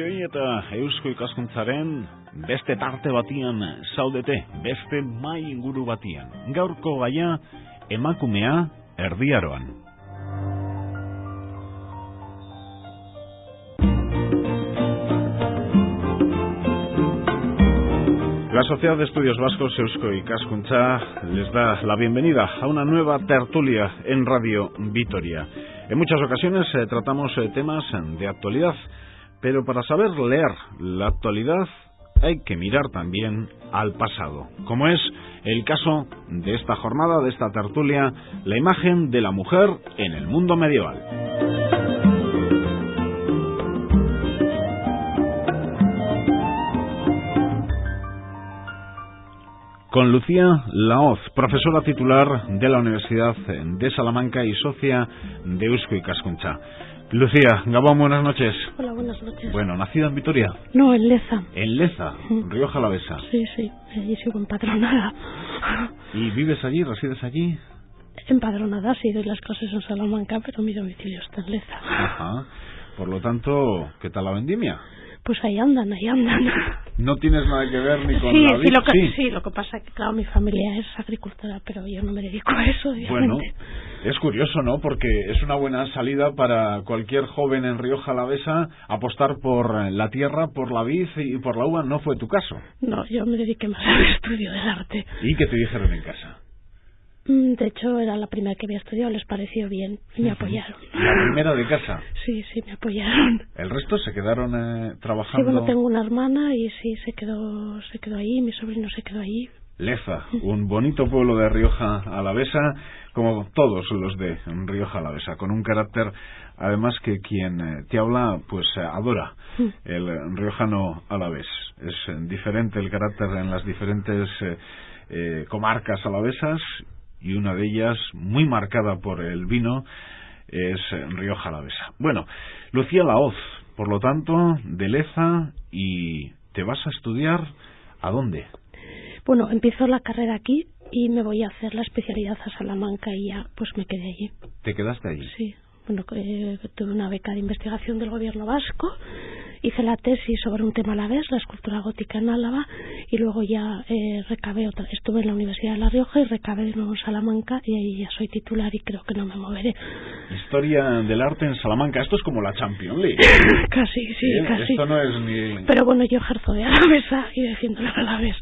guztioi eta Eusko Ikaskuntzaren beste tarte batian zaudete, beste mai inguru batian. Gaurko gaia emakumea erdiaroan. La Sociedad de Estudios Vascos Eusko Ikaskuntza les da la bienvenida a una nueva tertulia en Radio Vitoria. En muchas ocasiones tratamos temas de actualidad, pero para saber leer la actualidad hay que mirar también al pasado, como es el caso de esta jornada, de esta tertulia, la imagen de la mujer en el mundo medieval. Con Lucía Laoz, profesora titular de la Universidad de Salamanca y socia de Eusko Ikaskuntza. Lucía, Gabón, buenas noches. Hola, buenas noches. Bueno, ¿nacida en Vitoria? No, en Leza. En Leza, Rioja Alavesa. Sí, allí sigo empadronada. ¿Y vives allí, resides allí? Empadronada, sí, doy las clases en Salamanca, pero mi domicilio está en Leza. Ajá. Por lo tanto, ¿qué tal la vendimia? Pues ahí andan. No tienes nada que ver ni con la vid. Sí, lo que pasa es que, claro, mi familia es agricultora, pero yo no me dedico a eso, obviamente. Bueno, es curioso, ¿no? Porque es una buena salida para cualquier joven en Rioja Alavesa apostar por la tierra, por la vid y por la uva. ¿No fue tu caso? No, yo me dediqué más al estudio del arte. ¿Y qué te dijeron en casa? De hecho, era la primera que había estudiado, les pareció bien y me apoyaron. ¿La primera de casa? Sí, me apoyaron. ¿El resto se quedaron trabajando? Sí, bueno, tengo una hermana y sí, se quedó ahí, mi sobrino se quedó ahí. Leza, un bonito pueblo de Rioja Alavesa, como todos los de Rioja Alavesa, con un carácter, además, que quien te habla, pues adora el riojano alavés. Es diferente el carácter en las diferentes comarcas alavesas, y una de ellas, muy marcada por el vino, es Rioja Alavesa. Bueno, Lucía Laoz, por lo tanto, de Leza, y te vas a estudiar, ¿a dónde? Bueno, empiezo la carrera aquí y me voy a hacer la especialidad a Salamanca y ya pues me quedé allí. ¿Te quedaste allí? Sí, bueno, tuve una beca de investigación del gobierno vasco, hice la tesis sobre un tema alavés, la escultura gótica en Álava, y luego ya estuve en la Universidad de La Rioja y recabé de nuevo en Salamanca y ahí ya soy titular y creo que no me moveré. Historia del arte en Salamanca, esto es como la Champions League. Casi. Esto no es ni... Pero bueno, yo ejerzo de alavesa y defiendo la alavés.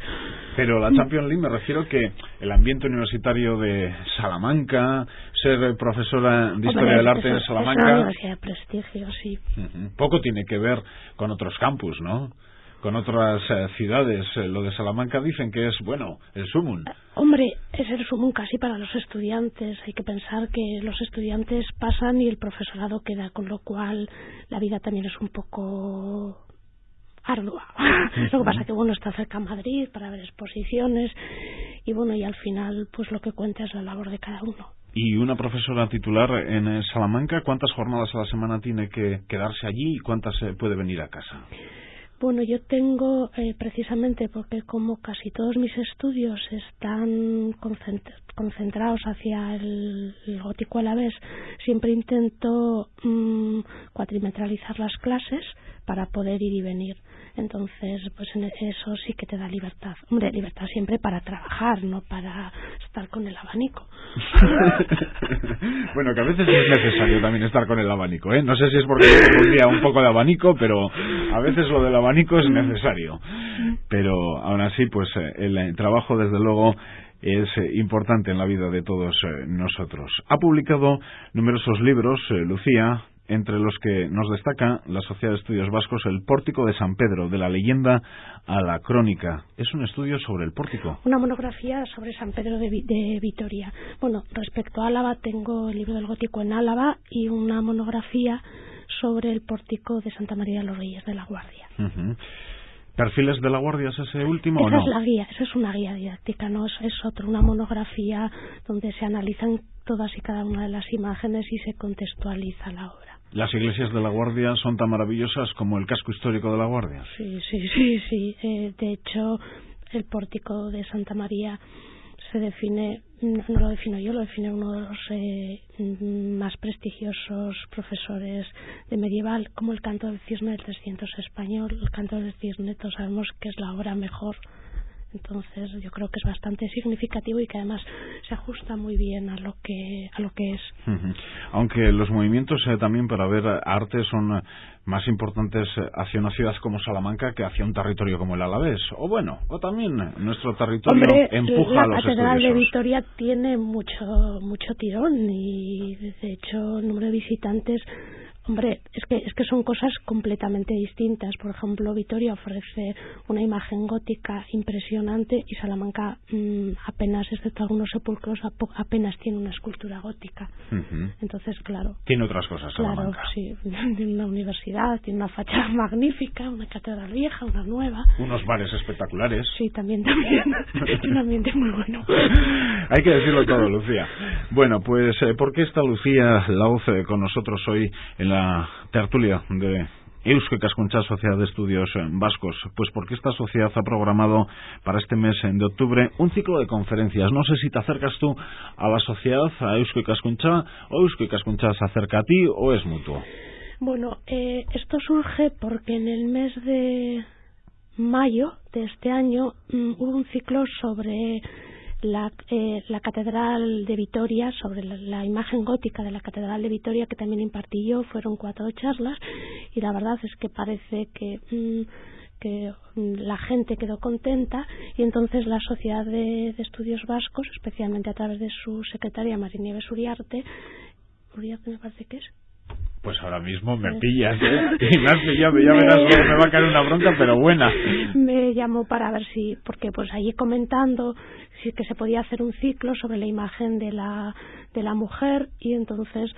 Pero la Champions League, me refiero que el ambiente universitario de Salamanca, ser profesora de Historia del Arte en Salamanca... Es una universidad de prestigio, sí. Poco tiene que ver con otros campus, ¿no? Con otras ciudades. Lo de Salamanca dicen que es, bueno, el sumum. Hombre, es el sumum casi para los estudiantes. Hay que pensar que los estudiantes pasan y el profesorado queda, con lo cual la vida también es un poco ardua. Lo que pasa que, bueno, está cerca a Madrid para ver exposiciones y, bueno, y al final pues lo que cuenta es la labor de cada uno. ¿Y una profesora titular en Salamanca, cuántas jornadas a la semana tiene que quedarse allí y cuántas puede venir a casa? Bueno, yo tengo, precisamente porque como casi todos mis estudios están concentrados hacia el gótico alavés, siempre intento cuatrimetralizar las clases para poder ir y venir. Entonces, pues en eso sí que te da libertad. Hombre, libertad siempre para trabajar, no para estar con el abanico. Bueno, que a veces es necesario también estar con el abanico, ¿eh? No sé si es porque un día un poco de abanico, pero a veces lo del abanico es necesario. Pero aún así, pues el trabajo, desde luego, es importante en la vida de todos nosotros. Ha publicado numerosos libros, Lucía, entre los que nos destaca la Sociedad de Estudios Vascos el Pórtico de San Pedro, de la leyenda a la crónica. Es un estudio sobre el pórtico. Una monografía sobre San Pedro de Vitoria. Bueno, respecto a Álava, tengo el libro del gótico en Álava y una monografía sobre el pórtico de Santa María de los Reyes de la Guardia. ¿Perfiles de la Guardia es ese último o no? Esa es la guía, esa es una guía didáctica, no es otro, una monografía donde se analizan todas y cada una de las imágenes y se contextualiza la obra. ¿Las iglesias de la Guardia son tan maravillosas como el casco histórico de la Guardia? Sí. De hecho, el pórtico de Santa María se define no lo defino yo, lo define uno de los más prestigiosos profesores de medieval, como el Canto del Cisne del 300 español. El Canto del Cisne todos sabemos que es la obra mejor. Entonces yo creo que es bastante significativo y que además se ajusta muy bien a lo que es. Aunque los movimientos también para ver arte son más importantes hacia una ciudad como Salamanca que hacia un territorio como el Alavés, o también nuestro territorio. Hombre, empuja a los la Catedral de estudiosos. Vitoria tiene mucho tirón y de hecho el número de visitantes. Hombre, es que son cosas completamente distintas. Por ejemplo, Vitoria ofrece una imagen gótica impresionante y Salamanca apenas, excepto algunos sepulcros, apenas tiene una escultura gótica. Entonces, claro. Tiene otras cosas, Salamanca. Claro, sí. Tiene una universidad, tiene una fachada magnífica, una catedral vieja, una nueva. Unos bares espectaculares. Sí, también. Tiene un ambiente muy bueno. Hay que decirlo todo, Lucía. Bueno, pues, ¿por qué está Lucía Lauz con nosotros hoy en la tertulia de Eusko Ikaskuntza, Sociedad de Estudios Vascos? Pues porque esta sociedad ha programado para este mes de octubre un ciclo de conferencias. No sé si te acercas tú a la sociedad, a Eusko Ikaskuntza, o Eusko Ikaskuntza se acerca a ti, o es mutuo. Bueno, esto surge porque en el mes de mayo de este año hubo un ciclo sobre la Catedral de Vitoria, sobre la imagen gótica de la Catedral de Vitoria, que también impartí yo. Fueron 4 charlas y la verdad es que parece que la gente quedó contenta y entonces la Sociedad de Estudios Vascos, especialmente a través de su secretaria Marinieves Uriarte me parece que es. Pues ahora mismo me pillas, ¿eh? Y me has pillado, ya verás, me va a caer una bronca, pero buena. Me llamó para ver porque pues allí comentando que se podía hacer un ciclo sobre la imagen de la mujer, y entonces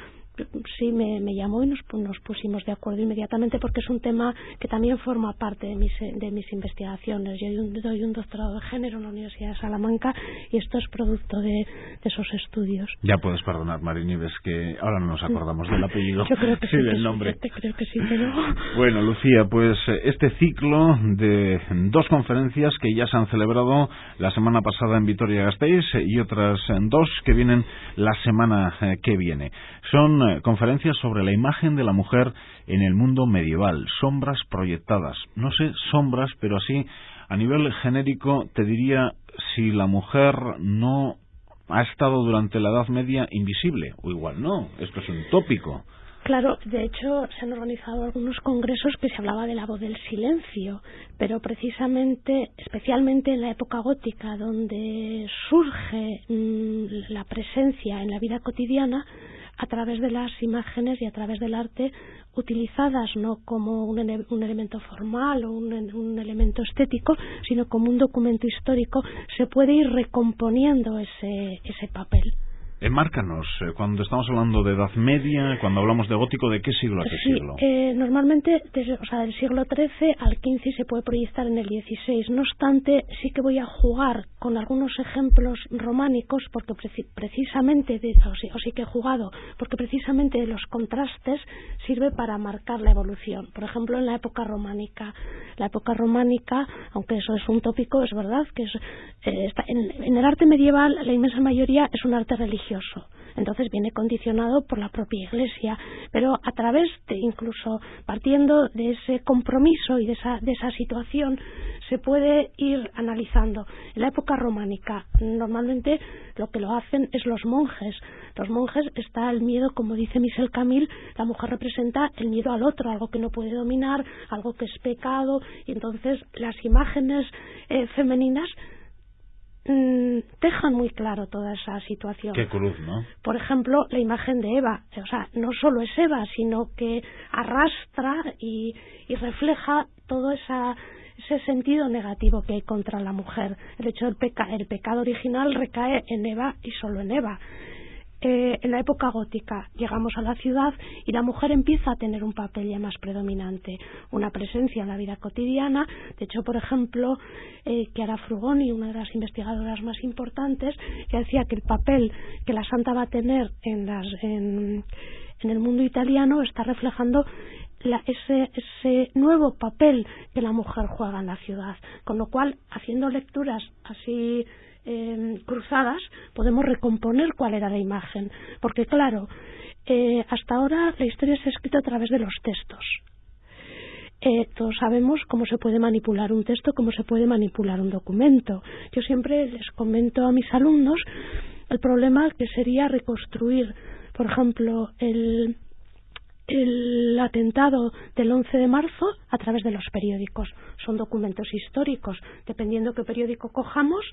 sí me llamó y nos pusimos de acuerdo inmediatamente, porque es un tema que también forma parte de mis investigaciones. Yo doy un doctorado de género en la Universidad de Salamanca y esto es producto de esos estudios. Ya puedes perdonar, Marinieves, que ahora no nos acordamos del apellido. Yo creo que sí, del nombre. Creo que sí, pero... Bueno, Lucía, pues este ciclo de 2 conferencias que ya se han celebrado la semana pasada en Vitoria-Gasteiz y otras 2 que vienen la semana que viene. Son conferencias sobre la imagen de la mujer en el mundo medieval, sombras proyectadas. No sé, sombras, pero así, a nivel genérico, te diría si la mujer no ha estado durante la Edad Media invisible, o igual no, esto es un tópico. Claro, de hecho se han organizado algunos congresos que se hablaba de la voz del silencio, pero precisamente, especialmente en la época gótica, donde surge la presencia en la vida cotidiana a través de las imágenes y a través del arte, utilizadas no como un elemento formal o un elemento estético, sino como un documento histórico, se puede ir recomponiendo ese papel. Márcanos, cuando estamos hablando de Edad Media, cuando hablamos de gótico, ¿de qué siglo a qué siglo? Normalmente, del siglo XIII al XV y se puede proyectar en el XVI. No obstante, sí que voy a jugar con algunos ejemplos románicos, porque precisamente, o sí que he jugado, porque precisamente de los contrastes sirve para marcar la evolución. Por ejemplo, en la época románica. La época románica, aunque eso es un tópico, es verdad que en el arte medieval la inmensa mayoría es un arte religioso. Entonces viene condicionado por la propia Iglesia, pero a través de, incluso partiendo de ese compromiso y de esa situación, se puede ir analizando. En la época románica normalmente lo que lo hacen es los monjes. Los monjes está el miedo, como dice Michel Camille, la mujer representa el miedo al otro, algo que no puede dominar, algo que es pecado, y entonces las imágenes femeninas dejan muy claro toda esa situación. Qué cruz, ¿no? Por ejemplo, la imagen de Eva, o sea, no solo es Eva, sino que arrastra y refleja todo ese sentido negativo que hay contra la mujer. El hecho del el pecado original recae en Eva y solo en Eva. En la época gótica llegamos a la ciudad y la mujer empieza a tener un papel ya más predominante, una presencia en la vida cotidiana. De hecho, por ejemplo, Chiara Frugoni, una de las investigadoras más importantes, que decía que el papel que la santa va a tener en el mundo italiano está reflejando ese nuevo papel que la mujer juega en la ciudad, con lo cual, haciendo lecturas así cruzadas, podemos recomponer cuál era la imagen, porque claro, hasta ahora la historia se ha escrito a través de los textos. Todos sabemos cómo se puede manipular un texto, cómo se puede manipular un documento. Yo siempre les comento a mis alumnos el problema que sería reconstruir, por ejemplo, el atentado del 11 de marzo a través de los periódicos. Son documentos históricos. Dependiendo qué periódico cojamos,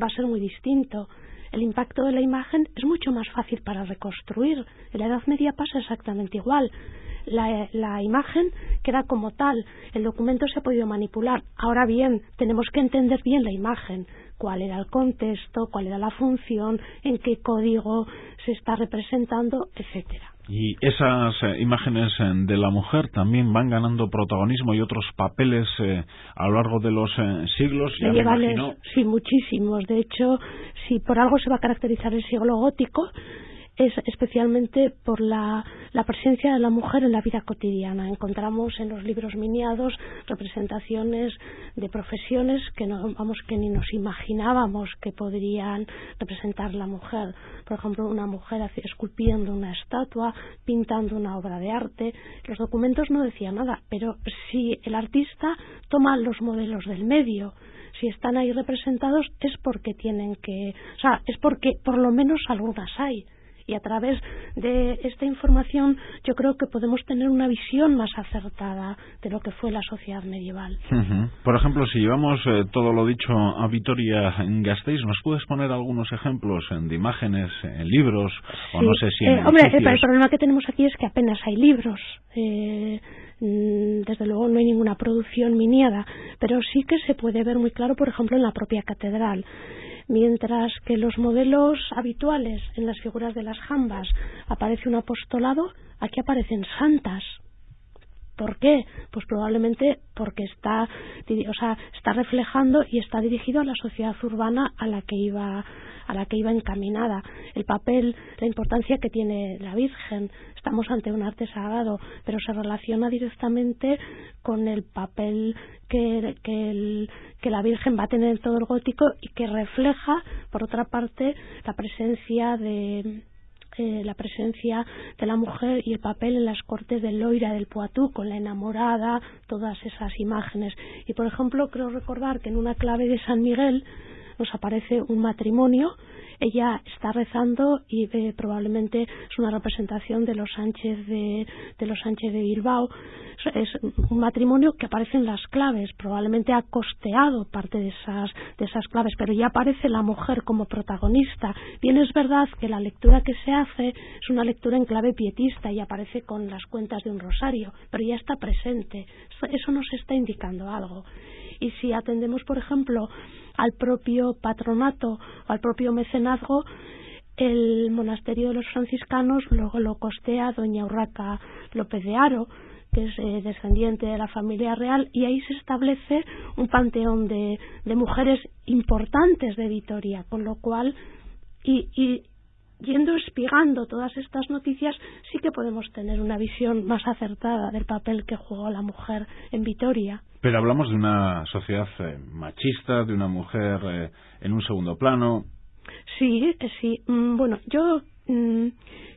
va a ser muy distinto. El impacto de la imagen es mucho más fácil para reconstruir. En la Edad Media pasa exactamente igual. La imagen queda como tal. El documento se ha podido manipular. Ahora bien, tenemos que entender bien la imagen. Cuál era el contexto, cuál era la función, en qué código se está representando, etcétera. Y esas imágenes de la mujer también van ganando protagonismo y otros papeles a lo largo de los siglos. Ya medievales, me imagino... Sí, muchísimos. De hecho, si por algo se va a caracterizar el siglo gótico, es especialmente por la presencia de la mujer en la vida cotidiana. Encontramos en los libros miniados representaciones de profesiones que ni nos imaginábamos que podrían representar la mujer. Por ejemplo, una mujer esculpiendo una estatua, pintando una obra de arte. Los documentos no decían nada, pero si el artista toma los modelos del medio, si están ahí representados, es porque es porque por lo menos algunas hay. Y a través de esta información yo creo que podemos tener una visión más acertada de lo que fue la sociedad medieval. Por ejemplo, si llevamos todo lo dicho a Vitoria-Gasteiz, ¿nos puedes poner algunos ejemplos de imágenes en libros? Sí. O no sé si en hombre, el problema que tenemos aquí es que apenas hay libros. Desde luego no hay ninguna producción miniada, pero sí que se puede ver muy claro, por ejemplo, en la propia catedral. Mientras que los modelos habituales en las figuras de las jambas aparece un apostolado, aquí aparecen santas. ¿Por qué? Pues probablemente porque está reflejando y está dirigido a la sociedad urbana a la que iba encaminada. El papel, la importancia que tiene la Virgen. Estamos ante un arte sagrado, pero se relaciona directamente con el papel que la Virgen va a tener en todo el gótico y que refleja, por otra parte, la presencia de la mujer y el papel en las cortes del Loira, del Poitou, con la enamorada, todas esas imágenes. Y por ejemplo, creo recordar que en una clave de San Miguel nos aparece un matrimonio. Ella está rezando y probablemente es una representación de los Sánchez de Bilbao. Es un matrimonio que aparece en las claves. Probablemente ha costeado parte de esas claves, pero ya aparece la mujer como protagonista. Bien, es verdad que la lectura que se hace es una lectura en clave pietista y aparece con las cuentas de un rosario, pero ya está presente. Eso nos está indicando algo. Y si atendemos, por ejemplo, al propio patronato o al propio mecenazgo, el monasterio de los franciscanos luego lo costea doña Urraca López de Haro, que es descendiente de la familia real, y ahí se establece un panteón de mujeres importantes de Vitoria, con lo cual, y yendo espigando todas estas noticias, sí que podemos tener una visión más acertada del papel que jugó la mujer en Vitoria. Pero hablamos de una sociedad machista, de una mujer en un segundo plano. Sí. Bueno, yo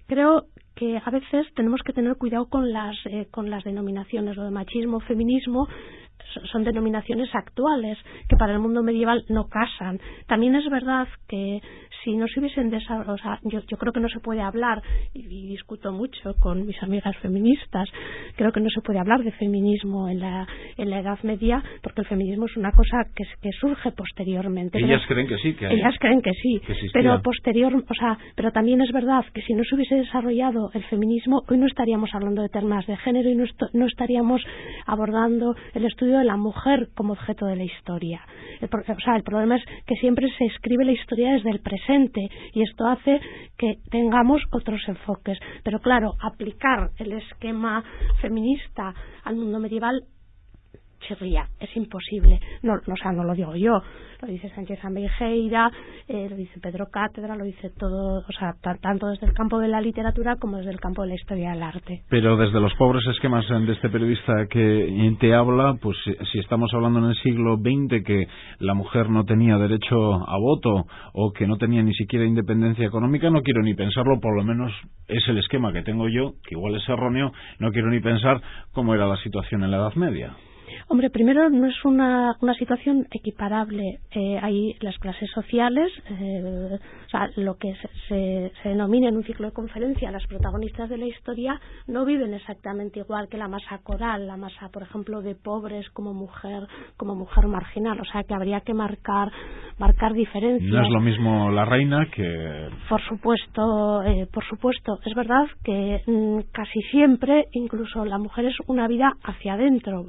creo que a veces tenemos que tener cuidado con las denominaciones. Lo de machismo, feminismo, son denominaciones actuales que para el mundo medieval no casan. También es verdad que si no se hubiesen desarrollado, yo creo que no se puede hablar, y discuto mucho con mis amigas feministas, creo que no se puede hablar de feminismo en la Edad Media, porque el feminismo es una cosa que surge posteriormente. Ellas creen que sí, ellas creen que sí, pero pero también es verdad que si no se hubiese desarrollado el feminismo, hoy no estaríamos hablando de temas de género y no estaríamos abordando el estudio de la mujer como objeto de la historia. El problema es que siempre se escribe la historia desde el presente, y esto hace que tengamos otros enfoques. Pero claro, aplicar el esquema feminista al mundo medieval chirría, es imposible. No lo digo yo, lo dice Sánchez Ameijeira, lo dice Pedro Cátedra, lo dice todo, o sea, tanto desde el campo de la literatura como desde el campo de la historia del arte. Pero desde los pobres esquemas de este periodista que te habla, pues si estamos hablando en el siglo XX que la mujer no tenía derecho a voto o que no tenía ni siquiera independencia económica, no quiero ni pensarlo, por lo menos es el esquema que tengo yo, que igual es erróneo, no quiero ni pensar cómo era la situación en la Edad Media. Hombre, primero no es una situación equiparable. Hay las clases sociales, o sea, lo que se denomina en un ciclo de conferencia las protagonistas de la historia no viven exactamente igual que la masa coral, la masa, por ejemplo, de pobres como mujer marginal. O sea, que habría que marcar diferencias. No es lo mismo la reina que... Por supuesto. Es verdad que casi siempre, incluso la mujer es una vida hacia adentro,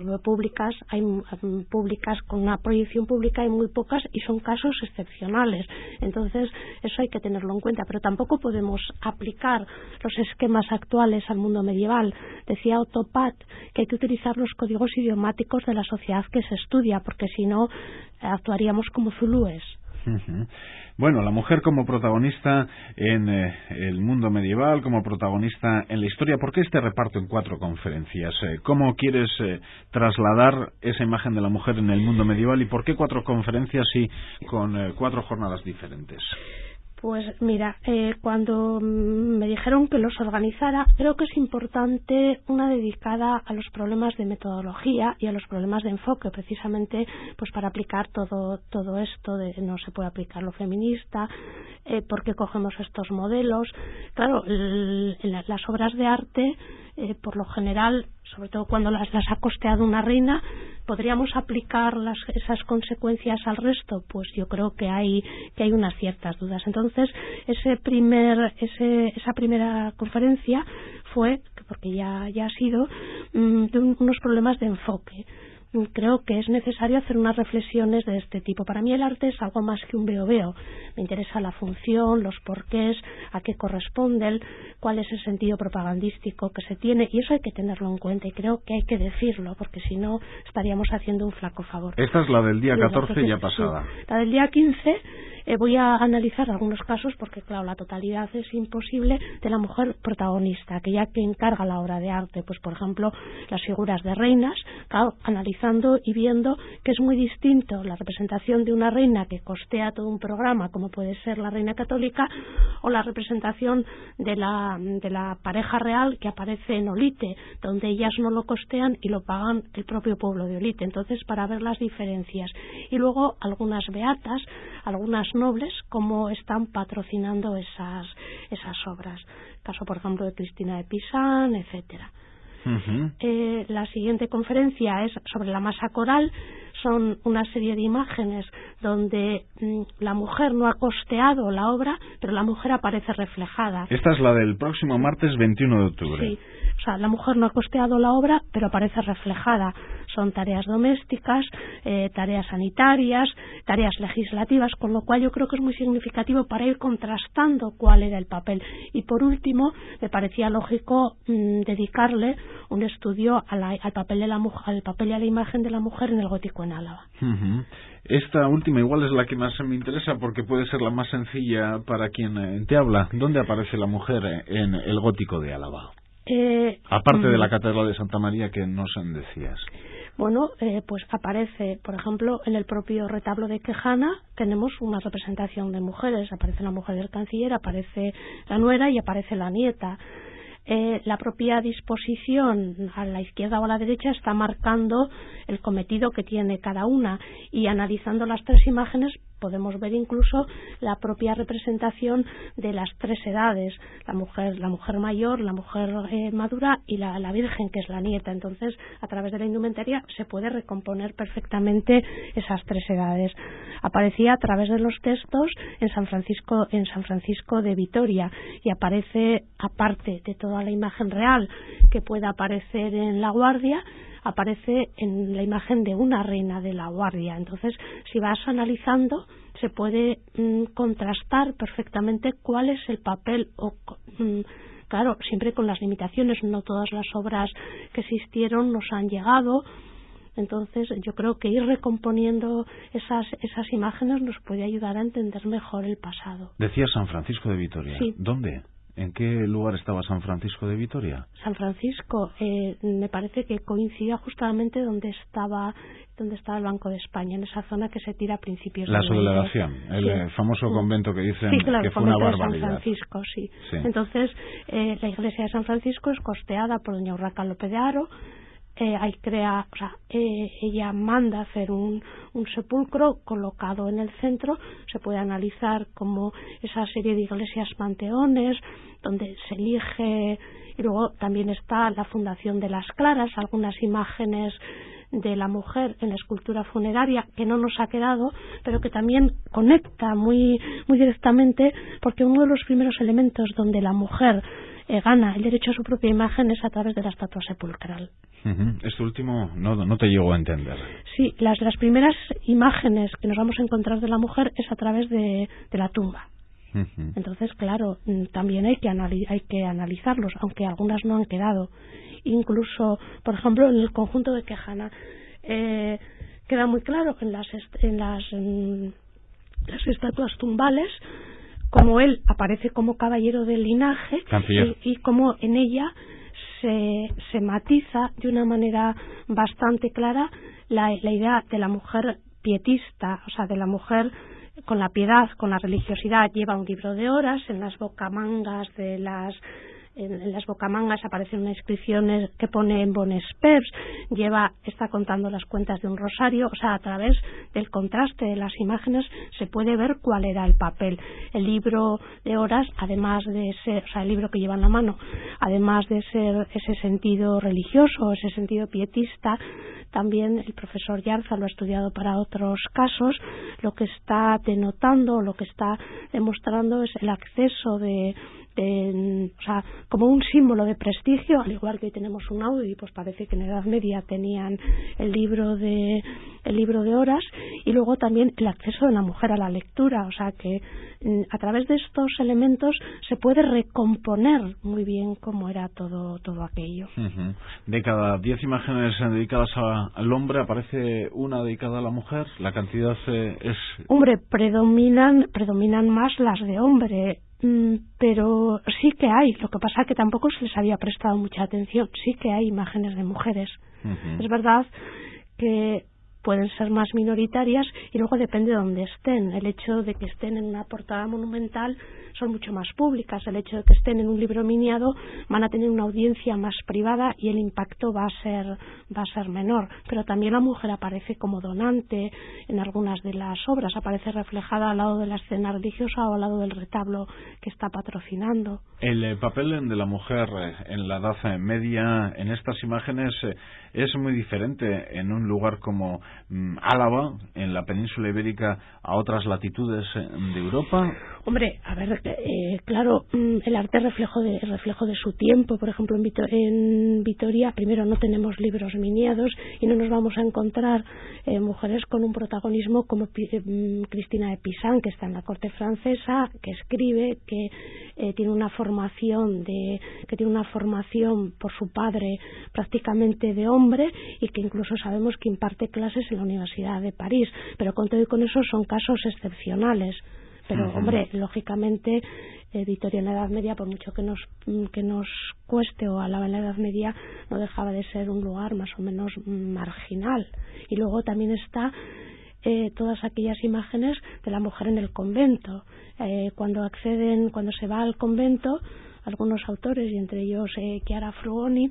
hay públicas con una proyección pública, hay muy pocas y son casos excepcionales. Entonces eso hay que tenerlo en cuenta, pero tampoco podemos aplicar los esquemas actuales al mundo medieval. Decía Otto Patt que hay que utilizar los códigos idiomáticos de la sociedad que se estudia, porque si no actuaríamos como zulúes. Bueno, la mujer como protagonista en el mundo medieval, como protagonista en la historia. ¿Por qué este reparto en 4 conferencias? ¿Cómo quieres trasladar esa imagen de la mujer en el mundo medieval y por qué 4 conferencias y con 4 jornadas diferentes? Pues mira, cuando me dijeron que los organizara, creo que es importante una dedicada a los problemas de metodología y a los problemas de enfoque, precisamente pues para aplicar todo esto de no se puede aplicar lo feminista, por qué cogemos estos modelos. Claro, las obras de arte, por lo general, sobre todo cuando las ha costeado una reina, ¿podríamos aplicar esas consecuencias al resto? Pues yo creo que hay unas ciertas dudas. Entonces, esa primera conferencia fue, porque ya ha sido, de unos problemas de enfoque. Creo que es necesario hacer unas reflexiones de este tipo. Para mí el arte es algo más que un veo. Me interesa la función, los porqués, a qué corresponden, cuál es el sentido propagandístico que se tiene, y eso hay que tenerlo en cuenta y creo que hay que decirlo, porque si no estaríamos haciendo un flaco favor. Esta es la del día 14 ya pasada. Sí. La del día 15 voy a analizar algunos casos porque, claro, la totalidad es imposible, de la mujer protagonista, aquella que encarga la obra de arte. Pues, por ejemplo, las figuras de reinas, claro, analizando y viendo que es muy distinto la representación de una reina que costea todo un programa, como puede ser la reina católica, o la representación de la pareja real que aparece en Olite, donde ellas no lo costean y lo pagan el propio pueblo de Olite. Entonces, para ver las diferencias. Y luego algunas beatas, algunas nobles, cómo están patrocinando esas obras. Caso, por ejemplo, de Cristina de Pisán, etcétera. La siguiente conferencia es sobre la masa coral. Son una serie de imágenes donde la mujer no ha costeado la obra, pero la mujer aparece reflejada. Esta es la del próximo martes 21 de octubre. Sí, o sea, la mujer no ha costeado la obra, pero aparece reflejada. Son tareas domésticas, tareas sanitarias, tareas legislativas, con lo cual yo creo que es muy significativo para ir contrastando cuál era el papel. Y por último, me parecía lógico dedicarle un estudio al papel de la mujer, al papel y a la imagen de la mujer en el gótico en Álava. Esta última igual es la que más me interesa porque puede ser la más sencilla para quien te habla. ¿Dónde aparece la mujer en el gótico de Álava? Aparte de la Catedral de Santa María que nos decías. Bueno, pues aparece, por ejemplo, en el propio retablo de Quejana tenemos una representación de mujeres. Aparece la mujer del canciller, aparece la nuera y aparece la nieta. La propia disposición a la izquierda o a la derecha está marcando el cometido que tiene cada una, y analizando las 3 imágenes podemos ver incluso la propia representación de las 3 edades, la mujer mayor, la mujer madura y la virgen, que es la nieta. Entonces, a través de la indumentaria se puede recomponer perfectamente esas 3 edades. Aparecía a través de los textos en San Francisco de Vitoria, y aparece, aparte de toda la imagen real que pueda aparecer en la Guardia, aparece en la imagen de una reina de la Guardia. Entonces, si vas analizando, se puede contrastar perfectamente cuál es el papel, claro, siempre con las limitaciones. No todas las obras que existieron nos han llegado, Entonces yo creo que ir recomponiendo esas imágenes nos puede ayudar a entender mejor el pasado. Decía San Francisco de Vitoria. Sí. ¿Dónde? ¿En qué lugar estaba San Francisco de Vitoria? San Francisco, me parece que coincidía justamente donde estaba el Banco de España, en esa zona que se tira a principios la del subdelegación, el famoso convento que dicen sí, claro, que fue una barbaridad. De San Francisco, sí. Entonces, la iglesia de San Francisco es costeada por doña Urraca López de Haro. Ella manda hacer un sepulcro colocado en el centro. Se puede analizar como esa serie de iglesias panteones donde se elige, y luego también está la fundación de las Claras, algunas imágenes de la mujer en la escultura funeraria que no nos ha quedado, pero que también conecta muy directamente, porque uno de los primeros elementos donde la mujer gana el derecho a su propia imagen es a través de la estatua sepulcral. Este último no te llego a entender. Sí, las primeras imágenes que nos vamos a encontrar de la mujer es a través de la tumba. Entonces, claro, también hay que analizarlos, aunque algunas no han quedado. Incluso, por ejemplo, en el conjunto de Quejana queda muy claro en las estatuas tumbales como él aparece como caballero del linaje y como en ella se matiza de una manera bastante clara la idea de la mujer pietista, o sea, de la mujer con la piedad, con la religiosidad. Lleva un libro de horas, en las bocamangas aparecen unas inscripciones que pone en bon espeps, está contando las cuentas de un rosario. O sea, a través del contraste de las imágenes se puede ver cuál era el papel. El libro de horas, además de ser, o sea, el libro que lleva en la mano, además de ser ese sentido religioso, ese sentido pietista, también el profesor Yarza lo ha estudiado para otros casos. Lo que está denotando, lo que está demostrando es el acceso o sea, como un símbolo de prestigio, al igual que hoy tenemos un Audi, pues parece que en Edad Media tenían el libro de horas, y luego también el acceso de la mujer a la lectura. O sea que a través de estos elementos se puede recomponer muy bien cómo era todo aquello. De cada 10 imágenes dedicadas al hombre, ¿aparece una dedicada a la mujer? ¿La cantidad es...? Hombre, predominan más las de hombre, pero sí que hay. Lo que pasa es que tampoco se les había prestado mucha atención. Sí que hay imágenes de mujeres. Es verdad que pueden ser más minoritarias y luego depende de dónde estén. El hecho de que estén en una portada monumental son mucho más públicas. El hecho de que estén en un libro miniado van a tener una audiencia más privada y el impacto va a ser menor. Pero también la mujer aparece como donante en algunas de las obras, aparece reflejada al lado de la escena religiosa o al lado del retablo que está patrocinando. El papel de la mujer en la Edad Media en estas imágenes es muy diferente en un lugar como Álava, en la península ibérica, a otras latitudes de Europa. Hombre, a ver, claro, el arte es reflejo de su tiempo. Por ejemplo, en Vitoria, primero, no tenemos libros miniados y no nos vamos a encontrar mujeres con un protagonismo como Cristina de Pizan, que está en la corte francesa, que escribe, que tiene una formación por su padre prácticamente de hombre, y que incluso sabemos que imparte clases en la Universidad de París. Pero con todo y con eso son casos excepcionales. Pero, hombre, lógicamente, Vitoria en la Edad Media, por mucho que nos cueste, o Álava en la Edad Media, no dejaba de ser un lugar más o menos marginal. Y luego también está todas aquellas imágenes de la mujer en el convento. Cuando se va al convento, algunos autores, y entre ellos Chiara Frugoni,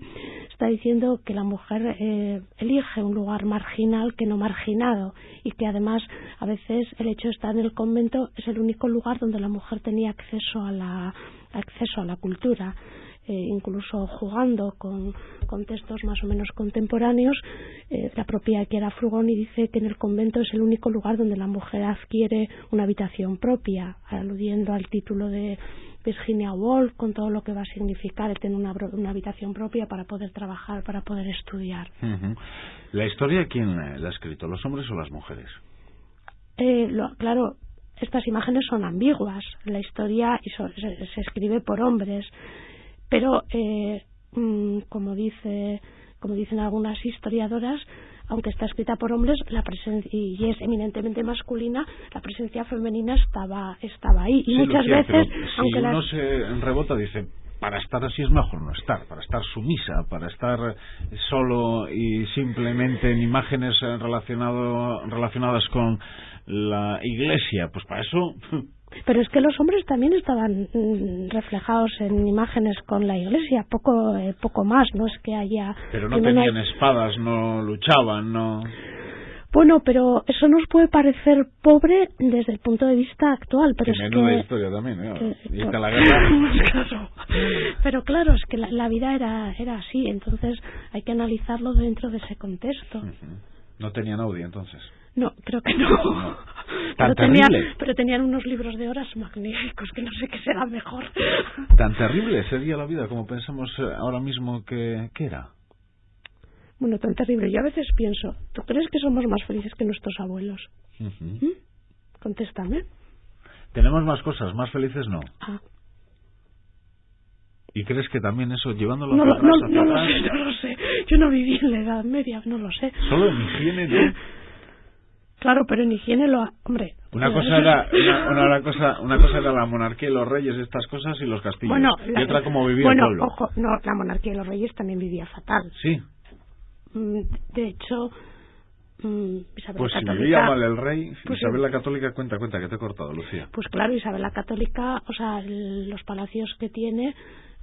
está diciendo que la mujer elige un lugar marginal que no marginado, y que además a veces el hecho de estar en el convento es el único lugar donde la mujer tenía acceso a la cultura. Incluso jugando con textos más o menos contemporáneos, la propia Chiara Frugoni dice que en el convento es el único lugar donde la mujer adquiere una habitación propia, aludiendo al título de Virginia Woolf, con todo lo que va a significar el tener una habitación propia para poder trabajar, para poder estudiar. ¿La historia quién la ha escrito, los hombres o las mujeres? Claro, estas imágenes son ambiguas. La historia se escribe por hombres, pero como dicen algunas historiadoras, aunque está escrita por hombres, la presencia, y es eminentemente masculina, la presencia femenina estaba ahí. Y sí, muchas Lucía, veces, si aunque uno se rebota, dice, para estar así es mejor no estar, para estar sumisa, para estar solo y simplemente en imágenes relacionadas con la Iglesia, pues para eso... Pero es que los hombres también estaban reflejados en imágenes con la Iglesia, poco más, no es que haya... Pero no tenían espadas, no luchaban, no... Bueno, pero eso nos puede parecer pobre desde el punto de vista actual, pero que es menuda que... historia también, y está la guerra... Claro. Pero claro, es que la vida era así, entonces hay que analizarlo dentro de ese contexto. ¿No tenían audio entonces? No, creo que no. ¿Tan Pero tenían unos libros de horas magníficos, que no sé qué será mejor. ¿Tan terrible sería la vida como pensamos ahora mismo que era? Bueno, tan terrible. Yo a veces pienso, ¿tú crees que somos más felices que nuestros abuelos? Contéstame. Tenemos más cosas, más felices no. Ah. ¿Y crees que también eso, llevándolo No hacia lo sé. Yo no viví en la Edad Media, no lo sé. Solo en higiene, ¿no? Claro, pero en higiene hombre. Una cosa era la monarquía y los reyes, estas cosas, y los castillos. Bueno, y otra como vivía el pueblo. Ojo, no, la monarquía y los reyes también vivía fatal. Sí. De hecho, Isabel pues la Católica, si vivía mal el rey, pues Isabel la Católica, cuenta que te he cortado, Lucía. Pues claro, Isabel la Católica, o sea, los palacios que tiene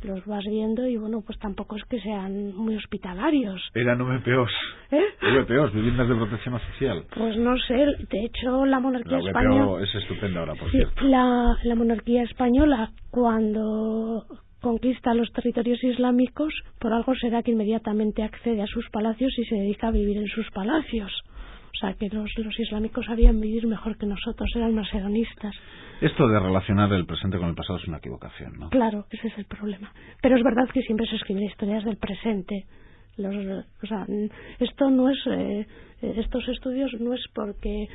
los vas viendo y bueno, pues tampoco es que sean muy hospitalarios. Eran VPOs. VPOs, viviendas de protección oficial. Pues no sé, de hecho la monarquía la española... VPO es estupenda ahora, por cierto. La monarquía española, cuando conquista los territorios islámicos, por algo será que inmediatamente accede a sus palacios y se dedica a vivir en sus palacios. O sea, que los islámicos sabían vivir mejor que nosotros, eran más hedonistas. Esto de relacionar el presente con el pasado es una equivocación, ¿no? Claro, ese es el problema. Pero es verdad que siempre se escriben historias del presente. Esto no es... estos estudios no es porque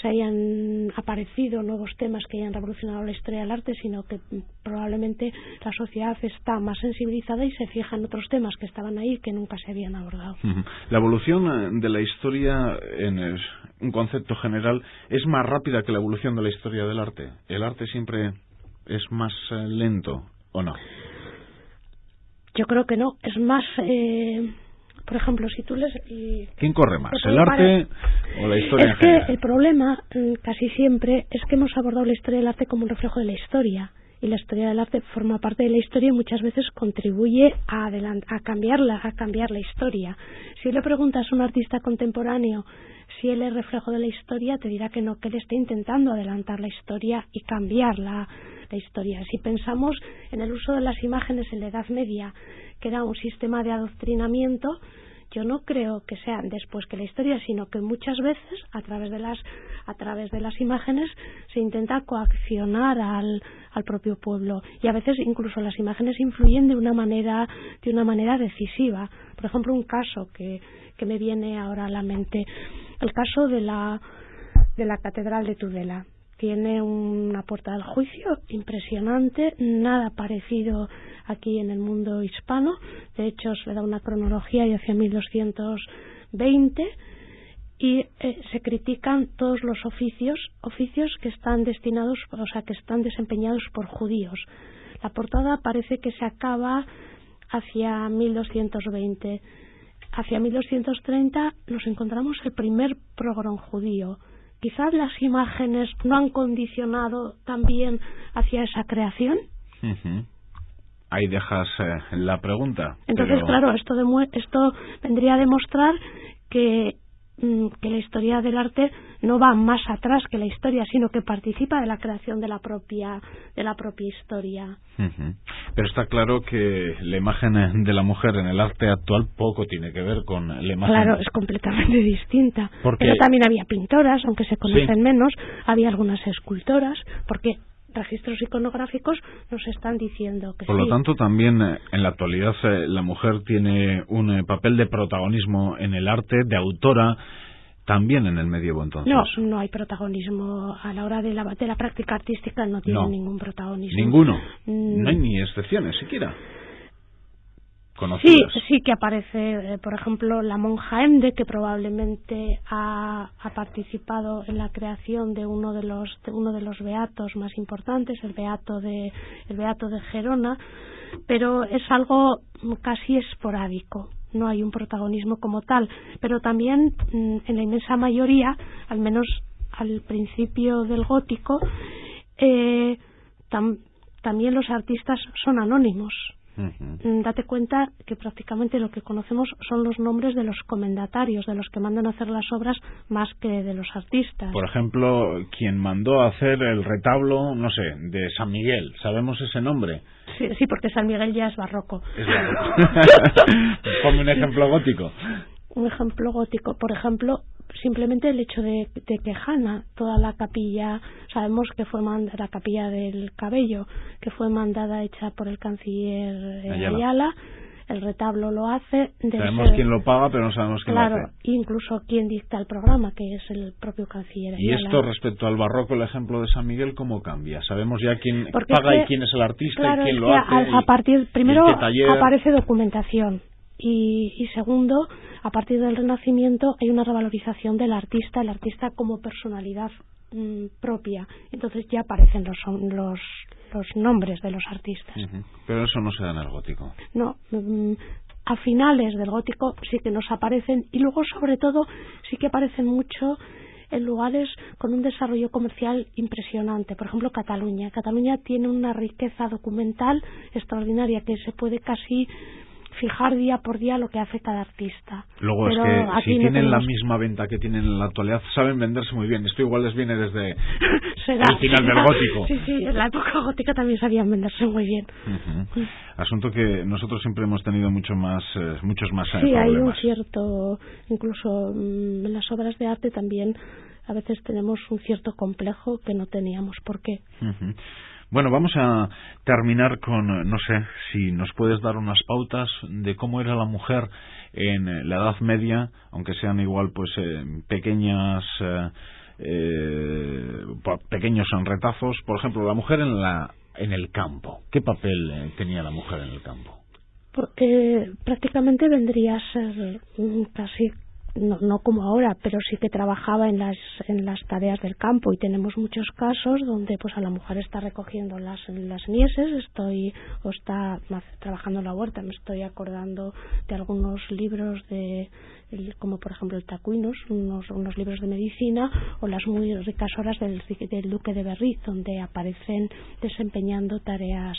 se hayan aparecido nuevos temas que hayan revolucionado la historia del arte, sino que probablemente la sociedad está más sensibilizada y se fija en otros temas que estaban ahí que nunca se habían abordado. La evolución de la historia, en un concepto general, es más rápida que la evolución de la historia del arte. ¿El arte siempre es más lento o no? Yo creo que no. Es más... por ejemplo, si tú les... ¿Quién corre más, el arte o la historia en general? Es que el problema, casi siempre, es que hemos abordado la historia del arte como un reflejo de la historia. Y la historia del arte forma parte de la historia y muchas veces contribuye a cambiar la historia. Si le preguntas a un artista contemporáneo si él es reflejo de la historia, te dirá que no, que él está intentando adelantar la historia y cambiar la historia. Si pensamos en el uso de las imágenes en la Edad Media, que era un sistema de adoctrinamiento, yo no creo que sea después que la historia, sino que muchas veces a través de las imágenes se intenta coaccionar al propio pueblo, y a veces incluso las imágenes influyen de una manera decisiva. Por ejemplo, un caso que me viene ahora a la mente, el caso de la Catedral de Tudela. Tiene una puerta del juicio impresionante, nada parecido aquí en el mundo hispano. De hecho, se le da una cronología y hacia 1220 y se critican todos los oficios que están destinados, o sea, que están desempeñados por judíos. La portada parece que se acaba hacia 1220. Hacia 1230 nos encontramos el primer pogrom judío. Quizás las imágenes no han condicionado también hacia esa creación. Ahí dejas la pregunta. Entonces, claro, esto vendría a demostrar que la historia del arte no va más atrás que la historia, sino que participa de la creación de la propia historia. Pero está claro que la imagen de la mujer en el arte actual poco tiene que ver con la imagen. Claro, es completamente distinta. Pero también había pintoras, aunque se conocen menos, había algunas escultoras, porque registros iconográficos nos están diciendo que Por lo tanto, también en la actualidad la mujer tiene un papel de protagonismo en el arte, de autora, también en el medievo entonces. No hay protagonismo a la hora de la práctica artística, no tiene ningún protagonismo. Ninguno. No hay ni excepciones siquiera. conocidas. Sí que aparece, por ejemplo, la monja Ende, que probablemente ha participado en la creación de uno de los beatos más importantes, el beato de Gerona, pero es algo casi esporádico. No hay un protagonismo como tal, pero también en la inmensa mayoría, al menos al principio del gótico, también los artistas son anónimos. Date cuenta que prácticamente lo que conocemos son los nombres de los comendatarios, de los que mandan a hacer las obras, más que de los artistas. Por ejemplo, quien mandó a hacer el retablo, no sé, de San Miguel, ¿sabemos ese nombre? Sí, porque San Miguel ya es barroco. Es barroco. Ponme un ejemplo gótico. Un ejemplo gótico, por ejemplo, simplemente el hecho de que Jana, toda la capilla, sabemos que fue la capilla del cabello, que fue mandada hecha por el canciller Ayala. El retablo lo hace. Sabemos quién lo paga, pero no sabemos quién lo hace. Claro, incluso quién dicta el programa, que es el propio canciller Ayala. Y esto respecto al barroco, el ejemplo de San Miguel, ¿cómo cambia? Sabemos ya quién paga y quién es el artista, claro, y quién lo hace. Primero aparece documentación. Y segundo, a partir del Renacimiento hay una revalorización del artista, el artista como personalidad propia. Entonces ya aparecen los nombres de los artistas. Pero eso no se da en el gótico. No, a finales del gótico sí que nos aparecen, y luego sobre todo sí que aparecen mucho en lugares con un desarrollo comercial impresionante. Por ejemplo, Cataluña. Cataluña tiene una riqueza documental extraordinaria que se puede casi fijar día por día lo que hace cada artista. Luego pero es que si tienen tenemos la misma venta que tienen en la actualidad, saben venderse muy bien. Esto igual les viene desde el final del gótico. Sí, en la época gótica también sabían venderse muy bien. Asunto que nosotros siempre hemos tenido muchos más sí, problemas. Hay un cierto, incluso en las obras de arte también a veces tenemos un cierto complejo que no teníamos. ¿Por qué? Bueno, vamos a terminar con, no sé, si nos puedes dar unas pautas de cómo era la mujer en la Edad Media, aunque sean igual pues pequeños retazos. Por ejemplo, la mujer en el campo. ¿Qué papel tenía la mujer en el campo? Porque prácticamente vendría a ser casi no como ahora, pero sí que trabajaba en las tareas del campo, y tenemos muchos casos donde pues a la mujer está recogiendo las mieses, o está trabajando en la huerta. Me estoy acordando de algunos libros como por ejemplo el Tacuinus, unos libros de medicina, o las muy ricas horas del duque de Berriz, donde aparecen desempeñando tareas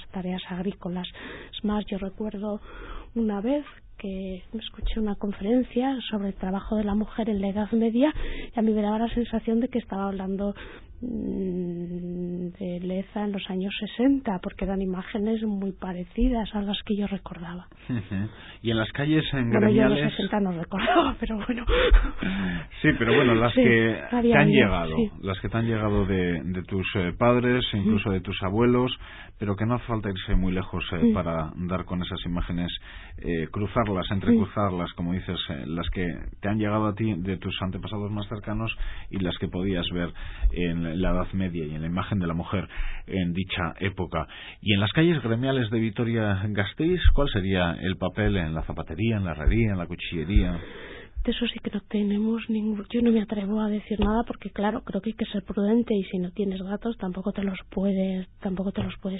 agrícolas. Es más, yo recuerdo una vez que escuché una conferencia sobre el trabajo de la mujer en la Edad Media, y a mí me daba la sensación de que estaba hablando de Leza en los años 60, porque eran imágenes muy parecidas a las que yo recordaba. Y en las calles gremiales... Bueno, yo en los 60 no recordaba, pero bueno. Sí, pero bueno, las que te han llegado, sí. Las que te han llegado de tus padres, incluso de tus abuelos, pero que no hace falta irse muy lejos para dar con esas imágenes, cruzarlas, entrecruzarlas, como dices, las que te han llegado a ti de tus antepasados más cercanos y las que podías ver en la Edad Media y en la imagen de la mujer en dicha época. Y en las calles gremiales de Vitoria-Gasteiz, ¿cuál sería el papel en la zapatería, en la herrería, en la cuchillería? De eso sí que no tenemos yo no me atrevo a decir nada, porque claro, creo que hay que ser prudente, y si no tienes datos tampoco te los puedes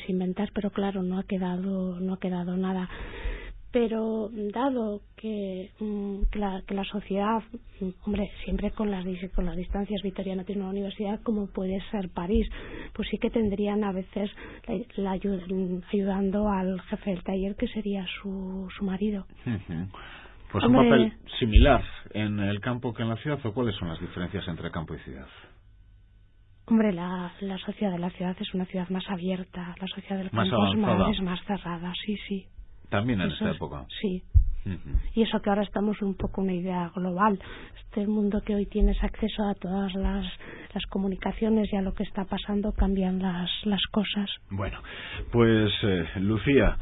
inventar, pero claro, no ha quedado nada. Pero dado que la sociedad, hombre, siempre con las distancias, Vitoria no tiene una universidad como puede ser París, pues sí que tendrían a veces ayudando al jefe del taller, que sería su marido. Pues un papel similar en el campo que en la ciudad, ¿o cuáles son las diferencias entre campo y ciudad? Hombre, la sociedad de la ciudad es una ciudad más abierta, la sociedad del más campo avanzada. es más cerrada, sí. También en esta época. Sí. Y eso que ahora estamos un poco una idea global. Este mundo que hoy tienes acceso a todas las comunicaciones y a lo que está pasando, cambian las cosas. Bueno, pues Lucía,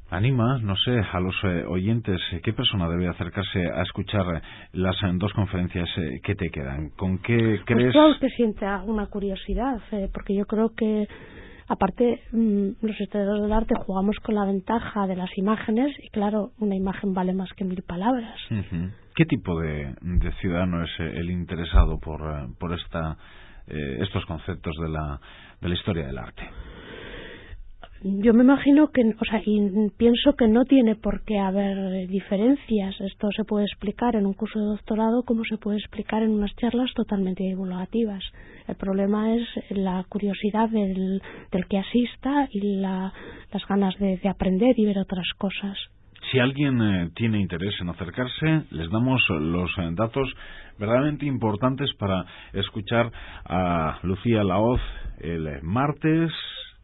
anima, no sé, a los oyentes, ¿qué persona debe acercarse a escuchar las dos conferencias que te quedan? ¿Con qué crees? Pues todo el que sienta una curiosidad, porque yo creo que Aparte, los historiadores del arte jugamos con la ventaja de las imágenes y, claro, una imagen vale más que 1000 palabras. Uh-huh. ¿Qué tipo de ciudadano es el interesado por estos conceptos de la historia del arte? Yo me imagino que, y pienso que no tiene por qué haber diferencias. Esto se puede explicar en un curso de doctorado como se puede explicar en unas charlas totalmente divulgativas. El problema es la curiosidad del que asista y las ganas de aprender y ver otras cosas. Si alguien tiene interés en acercarse, les damos los datos verdaderamente importantes para escuchar a Lucía Lahoz el martes.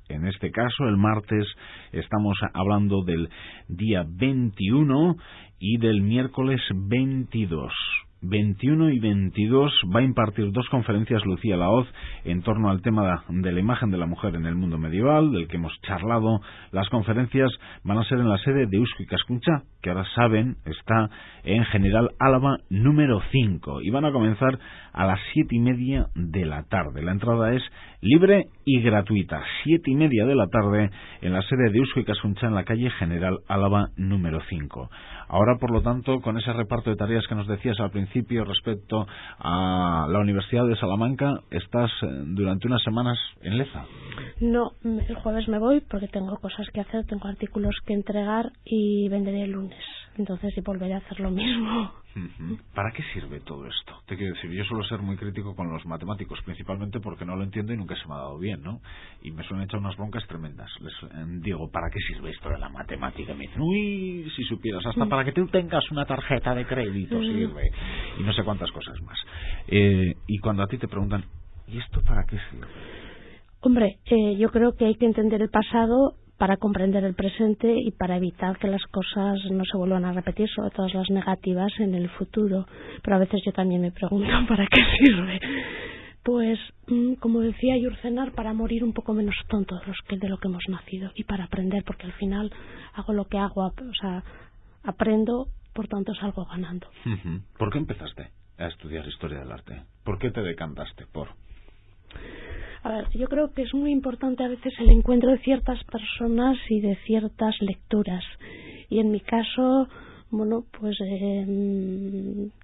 En este caso, el martes estamos hablando del día 21 y del miércoles 22. 21 y 22 va a impartir 2 conferencias Lucía Lahoz en torno al tema de la imagen de la mujer en el mundo medieval, del que hemos charlado. Las conferencias van a ser en la sede de Eusko Ikaskuntza, que ahora saben está en General Álava número 5, y van a comenzar a las 7:30 de la tarde. La entrada es libre y gratuita, 7:30 de la tarde en la sede de Eusko Ikaskuntza en la calle General Álava número 5. Ahora, por lo tanto, con ese reparto de tareas que nos decías al principio respecto a la Universidad de Salamanca, ¿estás durante unas semanas en Leza? No, el jueves me voy porque tengo cosas que hacer, tengo artículos que entregar y vendré el lunes. Entonces, sí, volveré a hacer lo mismo. ¿Para qué sirve todo esto? Te quiero decir, yo suelo ser muy crítico con los matemáticos, principalmente porque no lo entiendo y nunca se me ha dado bien, ¿no? Y me suelen echar unas broncas tremendas. Les digo, ¿para qué sirve esto de la matemática? Y me dicen, uy, si supieras, hasta para que tú tengas una tarjeta de crédito sirve. Y no sé cuántas cosas más. Y cuando a ti te preguntan, ¿y esto para qué sirve? Hombre, yo creo que hay que entender el pasado para comprender el presente y para evitar que las cosas no se vuelvan a repetir, sobre todo las negativas, en el futuro. Pero a veces yo también me pregunto ¿para qué sirve? Pues, como decía Yurcenar, para morir un poco menos tontos de lo que hemos nacido, y para aprender, porque al final hago lo que hago, aprendo, por tanto salgo ganando. ¿Por qué empezaste a estudiar historia del arte? ¿Por qué te decantaste por...? A ver, yo creo que es muy importante a veces el encuentro de ciertas personas y de ciertas lecturas. Y en mi caso, bueno, pues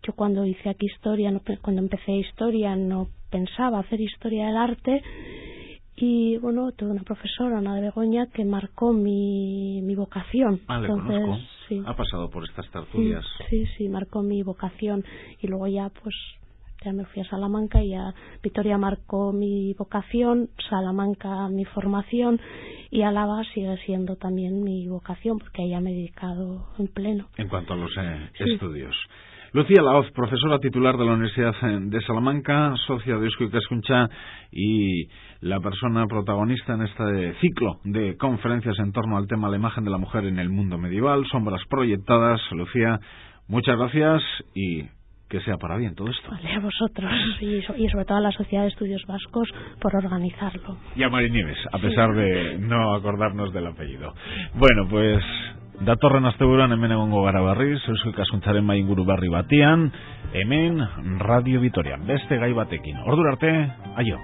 yo cuando hice aquí historia, cuando empecé historia, no pensaba hacer historia del arte. Y bueno, tuve una profesora, Ana de Begoña, que marcó mi vocación. Le conozco. Sí. Ha pasado por estas tertulias. Sí, marcó mi vocación. Y luego ya me fui a Salamanca y a Vitoria marcó mi vocación, Salamanca mi formación, y Álava sigue siendo también mi vocación, porque ahí ya me he dedicado en pleno. En cuanto a los estudios. Lucía Lahoz, profesora titular de la Universidad de Salamanca, socia de Eusko Ikaskuntza y la persona protagonista en este ciclo de conferencias en torno al tema de la imagen de la mujer en el mundo medieval, sombras proyectadas. Lucía, muchas gracias y que sea para bien todo esto. Vale, a vosotros y sobre todo a la Sociedad de Estudios Vascos por organizarlo. Y a Mari Nieves, a pesar de no acordarnos del apellido. Bueno, pues datorren asteburuan hemen egongo gara berriz, Eusko Ikaskuntzaren mai inguru berri batian, hemen Radio Vitoria, beste gai batekin. Ordura arte, aio.